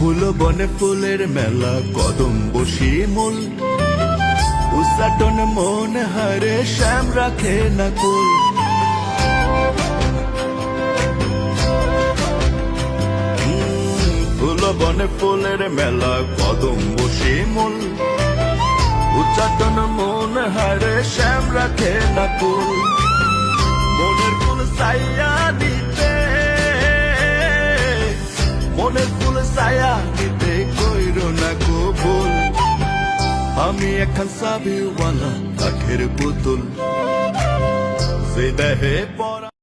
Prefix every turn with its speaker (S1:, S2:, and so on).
S1: ফুল বনে ফুলের মেলা কদম বসি মূল উসাটন মন হারে শ্যাম রাখে না কুল ফুল বনে ফুলের মেলা কদম বসি মূল উচ্চাটন মন হারে শ্যাম রাখে না কুল মনের ফুল সাইয়া দিতে মনের ফুল সায়া দিতে কইরো না কবুল আমি এখন সাবিওয়ালা কাঠের পুতুল যে দেহে